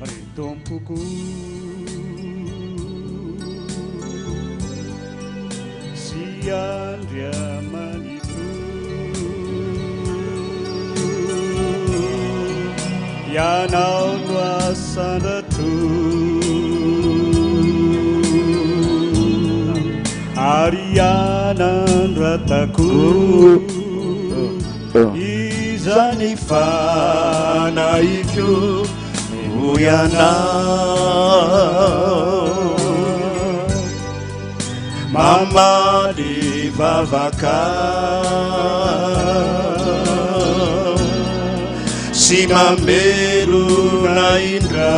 ry tompoko sy andriamanito ianao no asandrato ary ianandratako izany fanaiko ianao mamaly vavaka sy mamelona indra